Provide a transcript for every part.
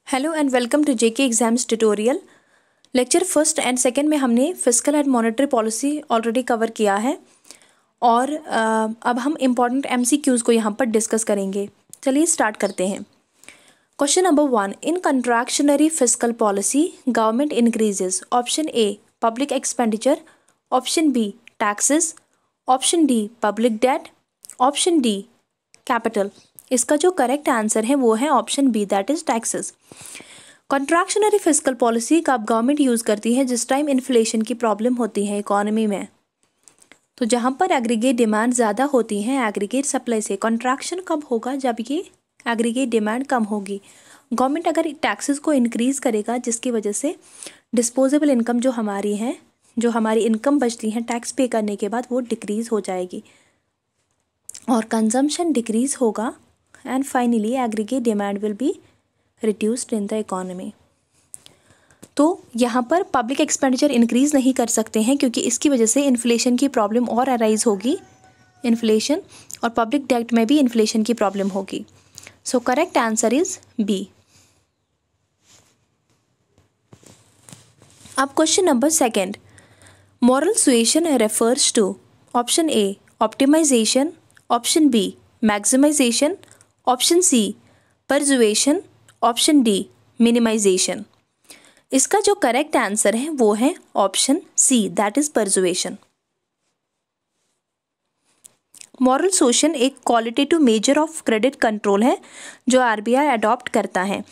Hello and welcome to JK exams tutorial. Lecture first and second में हमने fiscal and monetary policy already cover किया है और अब हम इम्पॉर्टेंट एमसीक्यूज़ को यहाँ पर डिस्कस करेंगे। चलिए स्टार्ट करते हैं। Question number 1, in contractionary fiscal policy government increases. Option A public expenditure, option B taxes, option D public debt, option D capital. इसका जो करेक्ट आंसर है वो है option B, that is taxes. Contractionary fiscal policy का government use करती है जिस time inflation की प्रॉब्लम होती है इकोनॉमी में। तो जहाँ पर एग्रीगेट डिमांड ज़्यादा होती है एग्रीगेट सप्लाई से। कॉन्ट्रैक्शन कब होगा? जब ये एग्रीगेट डिमांड कम होगी। गवर्नमेंट अगर टैक्सेस को इंक्रीज़ करेगा जिसकी वजह से डिस्पोजेबल इनकम जो हमारी है, जो हमारी इनकम बचती है टैक्स पे करने के बाद, वो डिक्रीज़ हो जाएगी और कंजम्पशन डिक्रीज़ होगा and finally aggregate demand will be reduced in the economy। तो यहाँ पर पब्लिक एक्सपेंडिचर इंक्रीज़ नहीं कर सकते हैं क्योंकि इसकी वजह से इन्फ्लेशन की प्रॉब्लम और अराइज होगी। इन्फ्लेशन और पब्लिक डेट में भी इन्फ्लेशन की प्रॉब्लम होगी। So correct answer is B. अब question number 2, moral suasion refers to. Option A optimization, option B maximization, option C persuasion, option D minimization. इसका जो करेक्ट आंसर है वो है option C, that is persuasion. Moral suasion एक qualitative measure of credit control है जो RBI adopt करता है।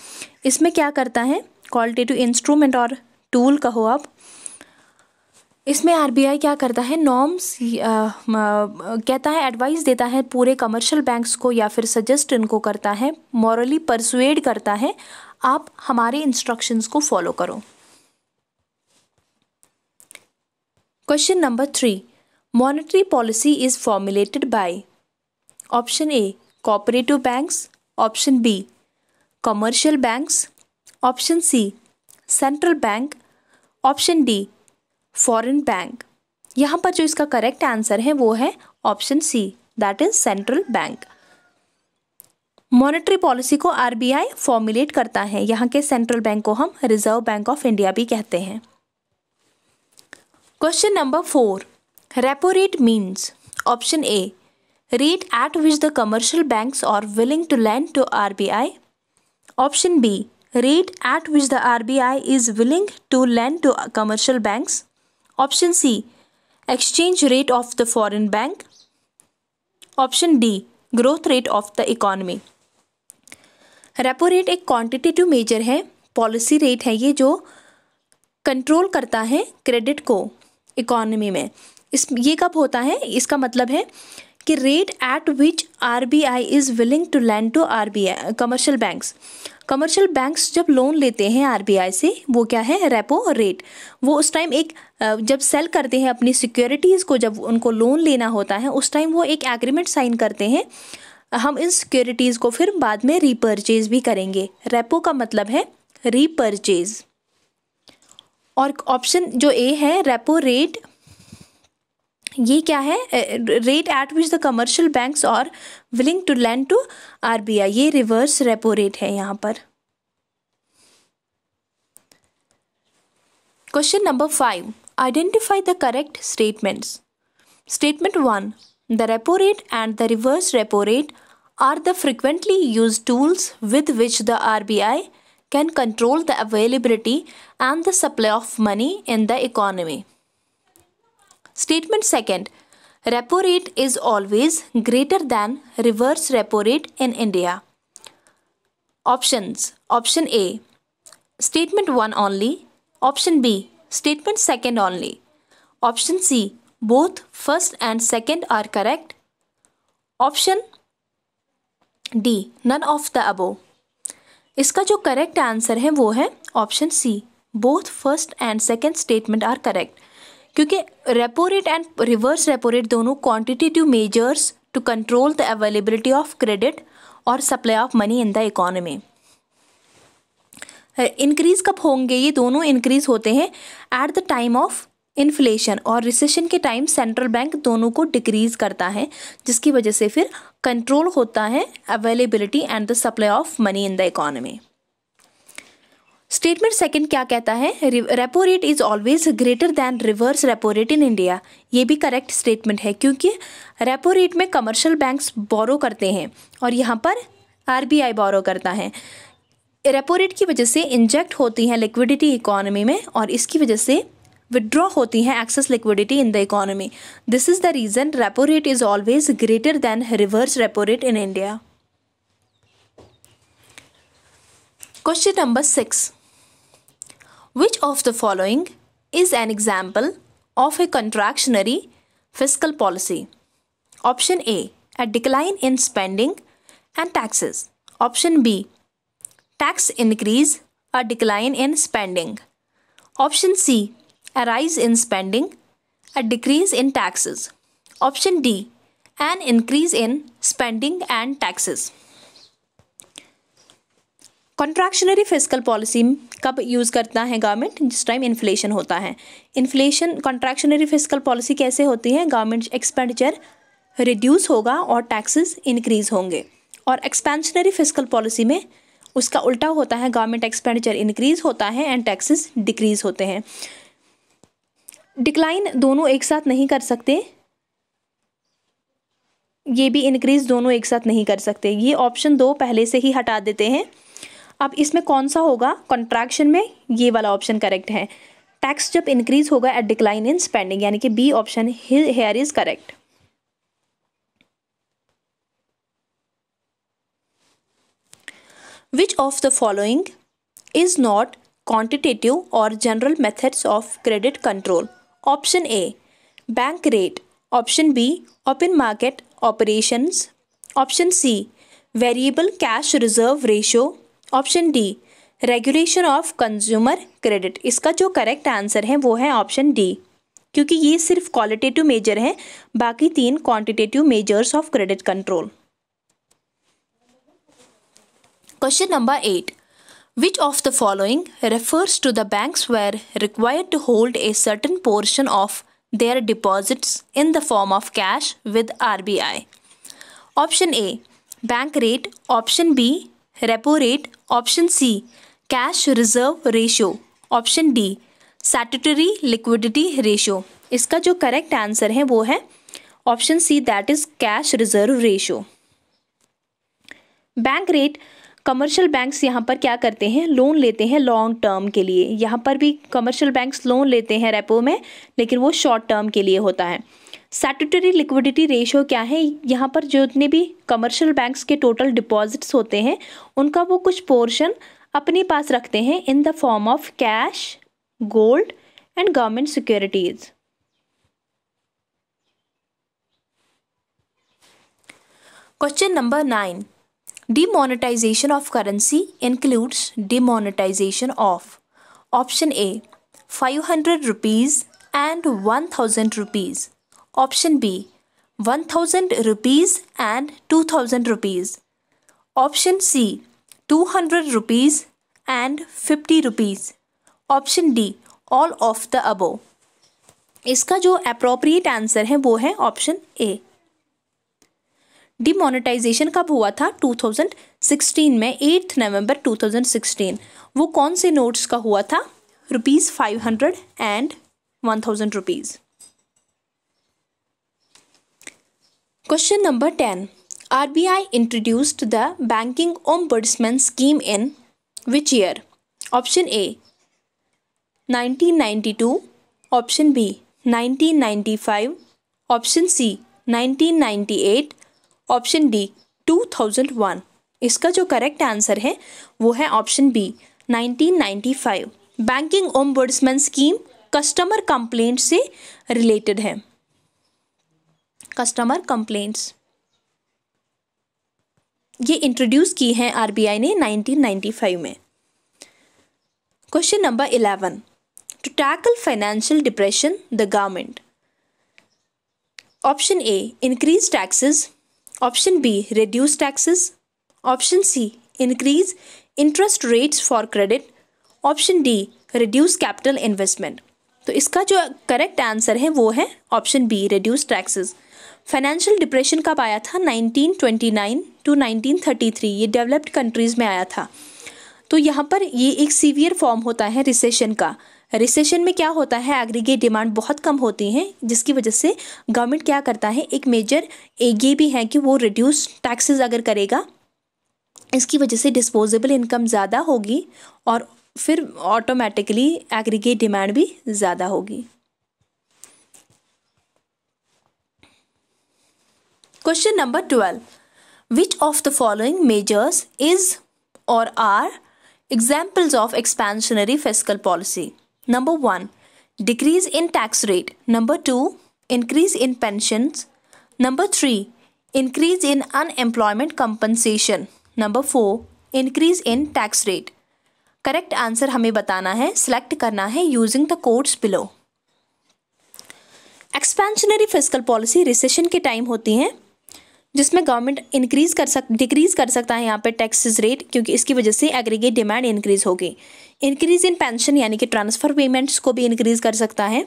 इसमें क्या करता है? क्वालिटेटिव इंस्ट्रूमेंट और टूल कहो आप। इसमें आरबीआई क्या करता है? नॉर्म्स कहता है, एडवाइस देता है पूरे कमर्शियल बैंक्स को या फिर सजेस्ट इनको करता है, मॉरली परसुएड करता है, आप हमारे इंस्ट्रक्शंस को फॉलो करो। Question number 3, monetary policy is formulated by. Option A cooperative banks, option B commercial banks, option C central bank, option D foreign bank. यहाँ पर जो इसका करेक्ट आंसर है वो है option C, that is central bank. Monetary policy को RBI formulate करता है। यहाँ के सेंट्रल बैंक को हम रिजर्व बैंक ऑफ इंडिया भी कहते हैं। Question number 4, repo rate means. Option A rate at which the commercial banks are willing to lend to RBI, option B rate at which the RBI is willing to lend to commercial banks, option C exchange rate of the foreign bank, option D growth rate of the economy. Repo rate एक quantitative measure है, policy rate है ये जो control करता है credit को economy में। ये कब होता है? इसका मतलब है कि rate at which RBI is willing to lend to RBI commercial banks. Commercial banks जब लोन लेते हैं आरबीआई से, वो क्या है? Repo rate. वो उस टाइम एक जब सेल करते हैं अपनी सिक्योरिटीज़ को, जब उनको लोन लेना होता है उस टाइम वो एक एग्रीमेंट साइन करते हैं, हम इन सिक्योरिटीज़ को फिर बाद में रीपर्चेज भी करेंगे। रेपो का मतलब है रीपर्चेज। और ऑप्शन जो ए है रेपो रेट, ये क्या है? Rate at which the commercial banks are willing to lend to RBI, ये रिवर्स रेपो रेट है यहाँ पर। Question number 5, identify the correct statements. Statement 1, the repo rate and the reverse repo rate are the frequently used tools with which the RBI can control the availability and the supply of money in the economy. Statement 2, repo rate is always greater than reverse repo rate in India. Options. Option A, statement 1 only. Option B, statement 2 only. Option C, both first and second are correct. Option D, none of the above. इसका जो correct answer है वो है option C, both first and second statement are correct। क्योंकि repo rate and reverse repo rate दोनों quantitative measures to control the availability of credit or supply of money in the economy. Increase कब होंगे? ये दोनों increase होते हैं at the time of inflation, और recession के टाइम सेंट्रल बैंक दोनों को डिक्रीज करता है जिसकी वजह से फिर कंट्रोल होता है availability and the supply of money in the economy. Statement second क्या कहता है, repo rate is always greater than reverse repo rate in India. ये भी करेक्ट स्टेटमेंट है क्योंकि रेपो रेट में कमर्शियल बैंक्स बोरो करते हैं और यहाँ पर आरबीआई बोरो करता है। रेपो रेट की वजह से इंजेक्ट होती हैं लिक्विडिटी इकोनॉमी में और इसकी वजह से विड्रॉ होती हैं excess liquidity in the economy. This is the reason repo rate is always greater than reverse repo rate in India. Question number 6, which of the following is an example of a contractionary fiscal policy? Option A, a decline in spending and taxes. Option B, tax increase, a decline in spending. Option C, a rise in spending, a decrease in taxes. Option D, an increase in spending and taxes. Contractionary fiscal policy कब use करता है government, जिस time inflation होता है। Inflation contractionary fiscal policy कैसे होती है, government expenditure reduce होगा और टैक्सेस इंक्रीज होंगे। और एक्सपेंशनरी फिस्कल पॉलिसी में उसका उल्टा होता है, गवर्नमेंट एक्सपेंडिचर इंक्रीज होता है एंड टैक्सेस डिक्रीज होते हैं। डिक्लाइन दोनों एक साथ नहीं कर सकते, ये भी इंक्रीज दोनों एक साथ नहीं कर सकते। ये ऑप्शन 2 पहले से ही हटा देते हैं। अब इसमें कौन सा होगा, कॉन्ट्रैक्शन में ये वाला ऑप्शन करेक्ट है। टैक्स जब इंक्रीज होगा एट डिक्लाइन इन स्पेंडिंग, यानी कि B option here is correct. Which of the following is not quantitative or general methods of credit control? Option A, bank rate. Option B, open market operations. Option C, variable cash reserve ratio. Option D, regulation of consumer credit. इसका जो correct answer है वो है option D, क्योंकि ये सिर्फ qualitative major है, बाकी 3 quantitative measures of credit control. Question number 8, which of the following refers to the banks where required to hold a certain portion of their deposits in the form of cash with RBI? Option A, bank rate. Option B, repo rate. Option C, cash reserve ratio. Option D, statutory liquidity ratio. इसका जो correct answer है वो है option C, that is cash reserve ratio. Bank rate, commercial banks यहाँ पर क्या करते हैं, लोन लेते हैं लॉन्ग टर्म के लिए। यहाँ पर भी कमर्शियल बैंक्स लोन लेते हैं रेपो में, लेकिन वो शॉर्ट टर्म के लिए होता है। स्टैट्यूटरी लिक्विडिटी रेशियो क्या है, यहाँ पर जितने भी कमर्शियल बैंक्स के टोटल डिपॉजिट्स होते हैं उनका वो कुछ पोर्शन अपने पास रखते हैं इन the form of cash, gold and government securities. Question number 9, demonetization of currency includes demonetization of option A 500 rupees and 1000 rupees, option B 1000 rupees and 2000 rupees, option C 200 rupees and 50 rupees, option D all of the above। इसका जो appropriate answer है वो है option A। Demonetisation कब हुआ था, 2016 में, 8 नवंबर 2016। वो कौन से नोट्स का हुआ था, ₹500 and 1000 rupees. Question number 10, RBI introduced the banking ombudsman scheme in which year? Option A 1992, option B 1995, option C 1998, option D 2001। इसका जो करेक्ट आंसर है वो है option B 1995। Banking ombudsman scheme customer complaint से related है। Customer complaints ये introduce की हैं आरबीआई ने 1995 में। Question number 11, to tackle financial depression the government? Option A increase taxes, option B reduce taxes, option C increase interest rates for credit, option D reduce capital investment। तो इसका जो correct answer है वो है option B reduce taxes। Financial depression कब आया था, 1929 to 1933, ये डेवलप्ड कंट्रीज़ में आया था। तो यहाँ पर ये एक सीवियर फॉर्म होता है रिसेशन का। रिसेशन में क्या होता है, एग्रीगेट डिमांड बहुत कम होती है, जिसकी वजह से गवर्नमेंट क्या करता है, एक मेजर ये भी है कि वो रिड्यूस टैक्सेस अगर करेगा, इसकी वजह से डिस्पोजेबल इनकम ज़्यादा होगी और फिर ऑटोमेटिकली एग्रीगेट डिमांड भी ज़्यादा होगी। Question number 12, which of the following measures is or are examples of expansionary fiscal policy? Number 1, decrease in tax rate. Number 2, increase in pensions. Number 3, increase in unemployment compensation. Number 4, increase in tax rate. Correct answer हमें बताना है, select करना है using the codes below. Expansionary fiscal policy recession के time होती हैं, जिसमें government decrease कर सकता है यहाँ पे टैक्सेस रेट, क्योंकि इसकी वजह से एग्रीगेट डिमांड इंक्रीज होगी। इंक्रीज इन पेंशन यानी कि ट्रांसफर पेमेंट्स को भी इंक्रीज कर सकता है।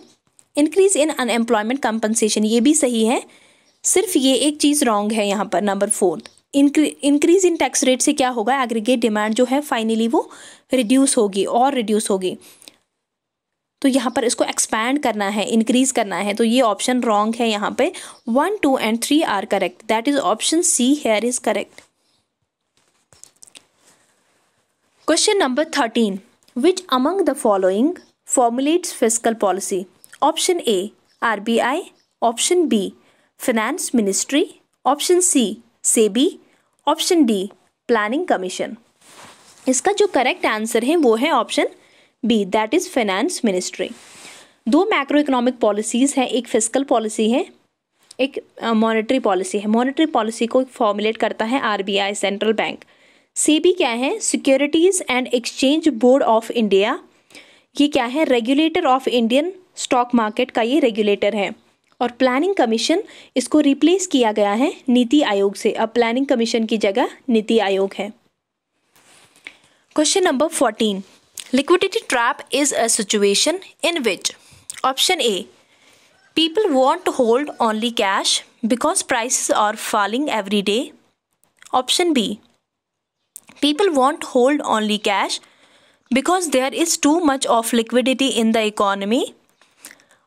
इंक्रीज इन अनएम्प्लॉयमेंट कंपनसेशन ये भी सही है, सिर्फ ये एक चीज़ रॉन्ग है यहाँ पर, number 4। Increase in tax rate से क्या होगा, एग्रीगेट डिमांड जो है फाइनली वो रिड्यूस होगी और रिड्यूस होगी, तो यहाँ पर इसको एक्सपैंड करना है, इंक्रीज करना है, तो ये ऑप्शन रॉन्ग है यहाँ पे। 1, 2 and 3 are correct, that is option C here is correct. Question number 13, which among the following formulates fiscal policy? Option A RBI, option B finance ministry, option C SEBI, option D planning commission. इसका जो correct answer है वो है option B, that is finance ministry. दो macro economic policies हैं, एक fiscal policy है, एक मॉनेटरी पॉलिसी है। मॉनेटरी पॉलिसी को फॉर्मुलेट करता है आरबीआई, सेंट्रल बैंक। सेबी क्या है, securities and exchange board of India, ये क्या है, regulator of Indian stock market का ये रेगुलेटर है। और प्लानिंग कमीशन, इसको रिप्लेस किया गया है नीति आयोग से, अब प्लानिंग कमीशन की जगह नीति आयोग है। Question number 14, liquidity trap is a situation in which option A, people want to hold only cash because prices are falling every day. Option B, people want to hold only cash because there is too much of liquidity in the economy.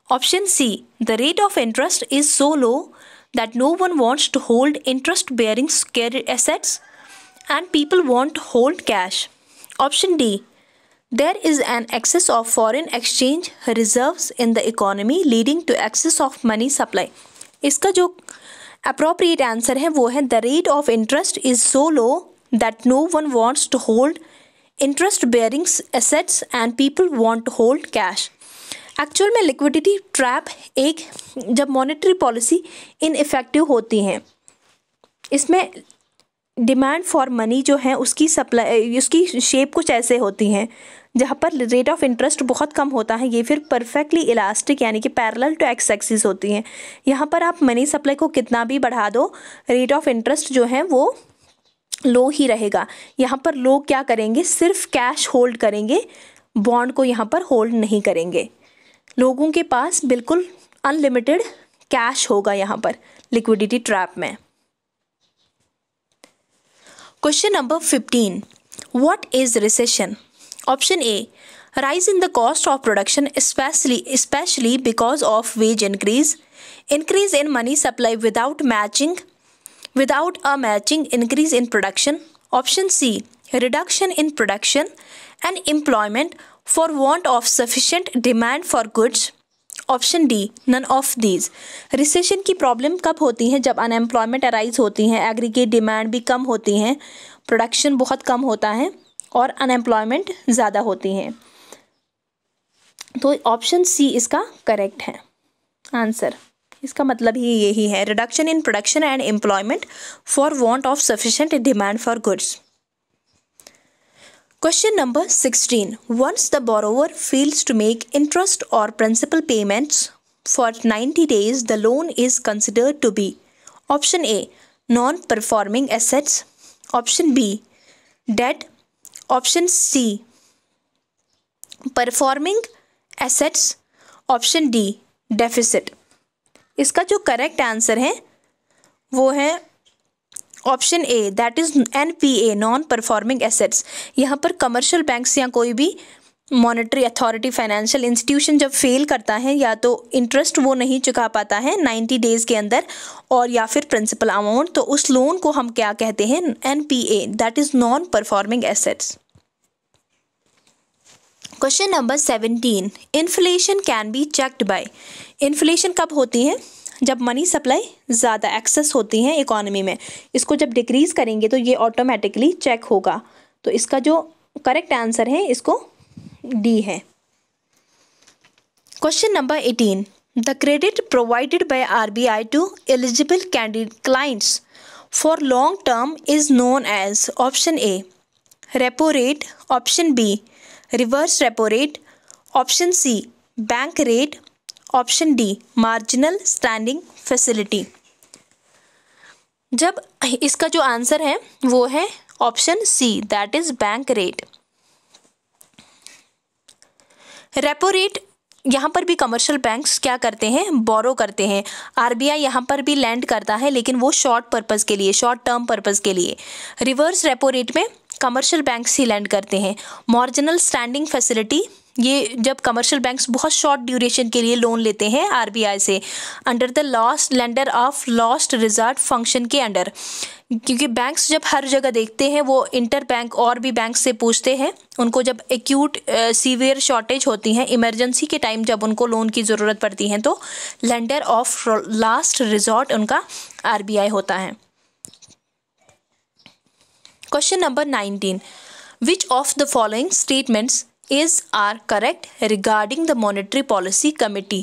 Option C, the rate of interest is so low that no one wants to hold interest bearing security assets and people want to hold cash. Option D, there is an excess of foreign exchange reserves in the economy leading to excess of money supply. इसका जो appropriate answer है वो है the rate of interest is so low that no one wants to hold interest bearing assets and people want to hold cash. Actual में liquidity trap एक, जब monetary policy ineffective होती हैं, इसमें डिमांड फॉर मनी जो है उसकी supply, उसकी शेप कुछ ऐसे होती हैं जहाँ पर रेट ऑफ इंटरेस्ट बहुत कम होता है, ये फिर परफेक्टली इलास्टिक यानी कि पैरेलल टू एक्स एक्सिस होती हैं। यहाँ पर आप मनी सप्लाई को कितना भी बढ़ा दो, रेट ऑफ इंटरेस्ट जो है वो लो ही रहेगा। यहाँ पर लोग क्या करेंगे, सिर्फ कैश होल्ड करेंगे, बॉन्ड को यहाँ पर होल्ड नहीं करेंगे। लोगों के पास बिल्कुल अनलिमिटेड कैश होगा यहाँ पर लिक्विडिटी ट्रैप में। Question number 15, what is recession? Option A, rise in the cost of production especially because of wage increase in money supply without a matching increase in production. Option C, reduction in production and employment for want of sufficient demand for goods. Option D, none of these. Recession की problem कब होती है, जब unemployment arise होती हैं, aggregate demand भी कम होती हैं, प्रोडक्शन बहुत कम होता है और अनएम्प्लॉयमेंट ज़्यादा होती हैं। तो ऑप्शन सी इसका करेक्ट है आंसर। इसका मतलब ही यही है, reduction in production and employment for want of sufficient demand for goods. Question number 16. Once the borrower fails to make interest or principal payments for 90 days, the loan is considered to be option A, non-performing assets, option B, debt, option C, performing assets, option D, deficit. इसका जो correct answer है वो है option A that is NPA, non performing assets. यहाँ पर commercial banks या कोई भी मॉनेटरी अथॉरिटी, फाइनेंशियल इंस्टीट्यूशन जब फेल करता है, या तो इंटरेस्ट वो नहीं चुका पाता है 90 डेज के अंदर, और या फिर प्रिंसिपल अमाउंट, तो उस लोन को हम क्या कहते हैं? NPA, that is non performing assets. Question number 17, inflation can be checked by. Inflation कब होती है? जब मनी सप्लाई ज़्यादा एक्सेस होती है इकोनॉमी में, इसको जब डिक्रीज करेंगे तो ये ऑटोमेटिकली चेक होगा। तो इसका जो करेक्ट आंसर है इसको डी है। Question number 18, the credit provided by RBI to eligible clients for long term is known as. Option A repo rate, option B reverse repo rate, option C bank rate, option D marginal standing facility. जब इसका जो answer है वो है option C, that is bank rate. Repo rate, यहाँ पर भी commercial banks क्या करते हैं? बोरो करते हैं। RBI यहाँ पर भी लैंड करता है, लेकिन वो शॉर्ट पर्पज़ के लिए, शॉर्ट टर्म पर्पज़ के लिए। रिवर्स रेपो रेट में कमर्शियल बैंक्स ही लैंड करते हैं। मार्जिनल स्टैंडिंग फैसिलिटी, ये जब कमर्शियल बैंक्स बहुत शॉर्ट ड्यूरेशन के लिए लोन लेते हैं RBI से, under the last lender of last resort function के अंडर, क्योंकि बैंक्स जब हर जगह देखते हैं, वो इंटर बैंक और भी बैंक से पूछते हैं उनको, जब एक्यूट सीवियर शॉर्टेज होती है, इमरजेंसी के टाइम जब उनको लोन की ज़रूरत पड़ती है, तो लेंडर ऑफ लास्ट रिजॉर्ट उनका RBI होता है। Question number 19, which of the following statements are correct regarding the monetary policy committee?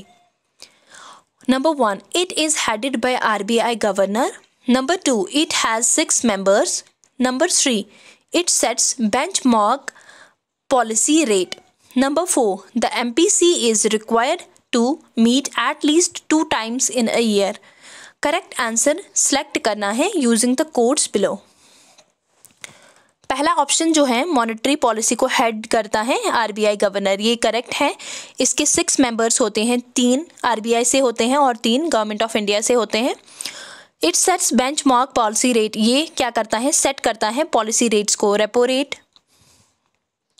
Number 1, it is headed by RBI governor. Number 2, it has 6 members. Number 3, it sets benchmark policy rate. Number 4, the MPC is required to meet at least 2 times in a year. Correct answer select करना है using the codes below. पहला option जो है monetary policy को head करता है RBI governor, ये correct है। इसके 6 मेंबर्स होते हैं, 3 RBI से होते हैं और 3 गवर्नमेंट ऑफ इंडिया से होते हैं। It sets benchmark policy rate, ये क्या करता है? सेट करता है पॉलिसी रेट्स को। रेपो रेट,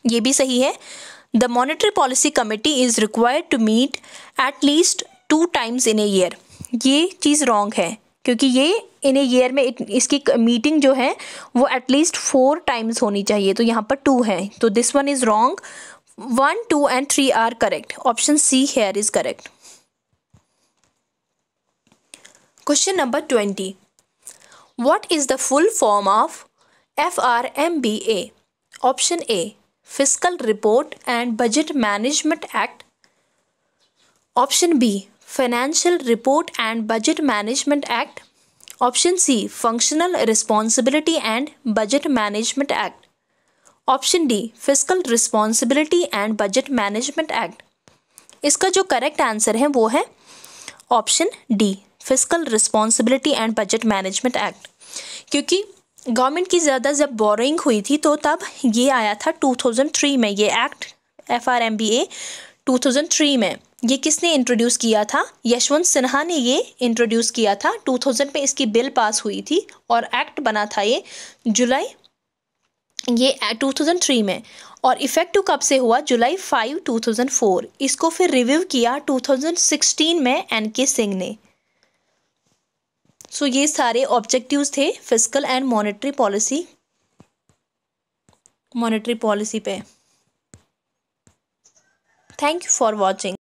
ये भी सही है। The monetary policy committee is required to meet at least 2 times in a year, ये चीज़ रॉन्ग है, क्योंकि ये इन ए ईयर में इसकी मीटिंग जो है वो एटलीस्ट 4 टाइम्स होनी चाहिए, तो यहाँ पर 2 है, तो this one is wrong. 1, 2 and 3 are correct. Option C here is correct. Question number 20, what is the full form of FRMBA? Option A fiscal report and budget management act, option B financial report and budget management act, option C functional responsibility and budget management act, option D fiscal responsibility and budget management act. इसका जो correct answer है वो है option D fiscal responsibility and budget management act, क्योंकि government की ज़्यादा जब borrowing हुई थी तो तब ये आया था 2003 में, ये एक्ट FRMBA 2003 में। ये किसने इंट्रोड्यूस किया था? यशवंत सिन्हा ने ये इंट्रोड्यूस किया था। 2000 में इसकी बिल पास हुई थी और एक्ट बना था ये जुलाई 2003 में, और इफेक्टिव कब से हुआ? जुलाई 5, 2004। इसको फिर रिव्यू किया 2016 में NK सिंह ने। सो ये सारे ऑब्जेक्टिव्स थे फिस्कल एंड मॉनेटरी पॉलिसी पे। Thank you for watching.